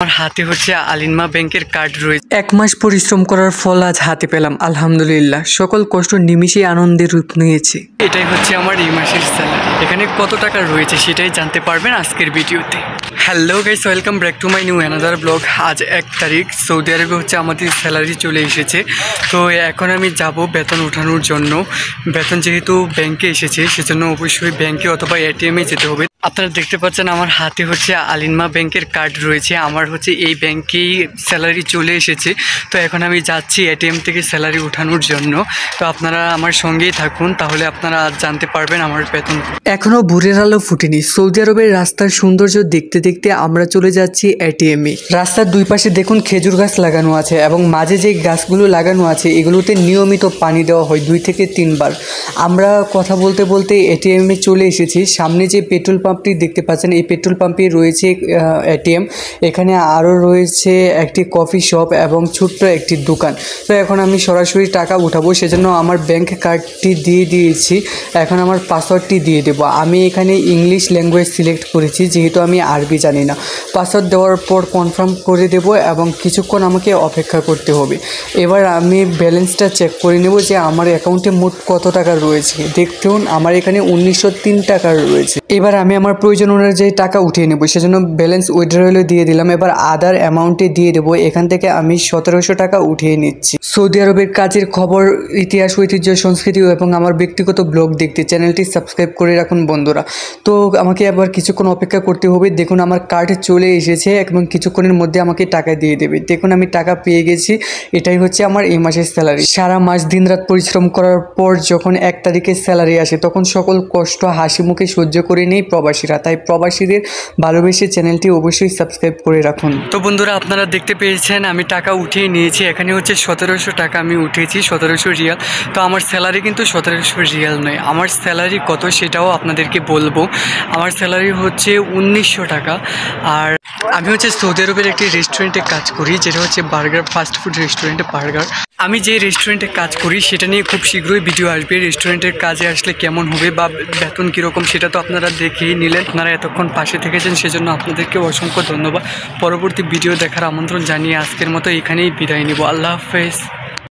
আমার হাতে হচ্ছে আলিনমা ব্যাংকের কার্ড রয়েছে। 1 মাস পরিশ্রম করার ফল আজ হাতে পেলাম, আলহামদুলিল্লাহ। সকল কষ্ট নিমিষেই আনন্দের রূপ নিয়েছে। এটাই হচ্ছে আমার এই মাসের স্যালারি। এখানে কত টাকা রয়েছে সেটাই জানতে পারবেন আজকের ভিডিওতে। Hello guys, welcome back to my new another blog. আজ 1 তারিখ, সৌদি আরবে হচ্ছে আমাদের স্যালারি চলে এসেছে। তো এখন আমি যাব বেতন ওঠানোর জন্য। বেতন যেহেতু ব্যাংকে এসেছে সেজন্য অবশ্যই ব্যাংকে অথবা এটিএমে যেতে হবে। আপনারা দেখতে পাচ্ছেন আমার হাতে হচ্ছে আলিনমা ব্যাংকের কার্ড রয়েছে। আমার হচ্ছে এই ব্যাংকেই স্যালারি চলে এসেছে। তো এখন আমি যাচ্ছি এটিএম থেকে স্যালারি ওঠানোর জন্য। তো আপনারা আমার সঙ্গেই থাকুন, তাহলে আপনারা আজ জানতে পারবেন আমার বেতন। এখনও ভোরের আলো ফুটেনি। সৌদি আরবের রাস্তার সৌন্দর্য দেখতে দেখতে আমরা চলে যাচ্ছি এটিএমে। রাস্তার দুই পাশে দেখুন খেজুর গাছ লাগানো আছে এবং মাঝে যে গাছগুলো লাগানো আছে এগুলোতে নিয়মিত পানি দেওয়া হয় 2 থেকে 3 বার। আমরা কথা বলতে বলতে এটিএমে চলে এসেছি। সামনে যে পেট্রোল পাম্পটি দেখতে পাচ্ছেন, এই পেট্রোল পাম্পে রয়েছে এটিএম। এখানে আরও রয়েছে একটি কফি শপ এবং ছোট্ট একটি দোকান। তো এখন আমি সরাসরি টাকা উঠাবো, সেজন্য আমার ব্যাংক কার্ডটি দিয়ে দিয়েছি। এখন আমার পাসওয়ার্ডটি দিয়ে দেবো। আমি এখানে ইংলিশ ল্যাঙ্গুয়েজ সিলেক্ট করেছি, যেহেতু আমি আরবি জানি না। পাসওয়ার্ড দেওয়ার পর কনফার্ম করে দেব এবং কিছুক্ষণ আমাকে অপেক্ষা করতে হবে। এবার আমি ব্যালেন্সটা চেক করে নেব যে আমার অ্যাকাউন্টে মোট কত টাকা রয়েছে। দেখুন আমার এখানে 1903 টাকা রয়েছে। এবার আমি আমার প্রয়োজন অনুযায়ী টাকা উঠিয়ে নেব, সেজন্য ব্যালেন্স উইথড্রয়ালে দিয়ে দিলাম। এবার আদার অ্যামাউন্টে দিয়ে দেবো। এখান থেকে আমি 1700 টাকা উঠিয়ে নিচ্ছি। সৌদি আরবের কাজের খবর, ইতিহাস, ঐতিহ্য, সংস্কৃতি এবং আমার ব্যক্তিগত ব্লগ দেখতে চ্যানেলটি সাবস্ক্রাইব করে রাখুন বন্ধুরা। তো আমাকে আবার কিছুক্ষণ অপেক্ষা করতে হবে। দেখুন আমার কার্ড চলে এসেছে এবং কিছুক্ষণের মধ্যে আমাকে টাকা দিয়ে দেবে। দেখুন আমি টাকা পেয়ে গেছি। এটাই হচ্ছে আমার এই মাসের স্যালারি। সারা মাস দিনরাত পরিশ্রম করার পর যখন 1 তারিখে স্যালারি আসে তখন সকল কষ্ট হাসি মুখে সহ্য করে নেই প্রবাসীরা। তাই প্রবাসীদের ভালোবেসে চ্যানেলটি অবশ্যই সাবস্ক্রাইব করে রাখুন। তো বন্ধুরা আপনারা দেখতে পেয়েছেন আমি টাকা উঠিয়ে নিয়েছি। এখানে হচ্ছে 1700 টাকা আমি উঠিয়েছি, 1700 রিয়াল। তো আমার স্যালারি কিন্তু 1700 রিয়াল নয়। আমার স্যালারি কত সেটাও আপনাদেরকে বলবো। আমার স্যালারি হচ্ছে 1900 টাকা। আর আমি হচ্ছে সৌদি আরবের একটি রেস্টুরেন্টে কাজ করি, যেটা হচ্ছে বার্গার ফাস্টফুড রেস্টুরেন্টে বার্গার। আমি যে রেস্টুরেন্টে কাজ করি সেটা নিয়ে খুব শীঘ্রই ভিডিও আসবে। রেস্টুরেন্টের কাজে আসলে কেমন হবে বা বেতন কীরকম সেটা তো আপনারা দেখেই নিলেন। আপনারা এতক্ষণ পাশে থেকেছেন সেজন্য আপনাদেরকে অসংখ্য ধন্যবাদ। পরবর্তী ভিডিও দেখার আমন্ত্রণ জানিয়ে আজকের মতো এখানেই বিদায় নিব। আল্লাহ হাফেজ।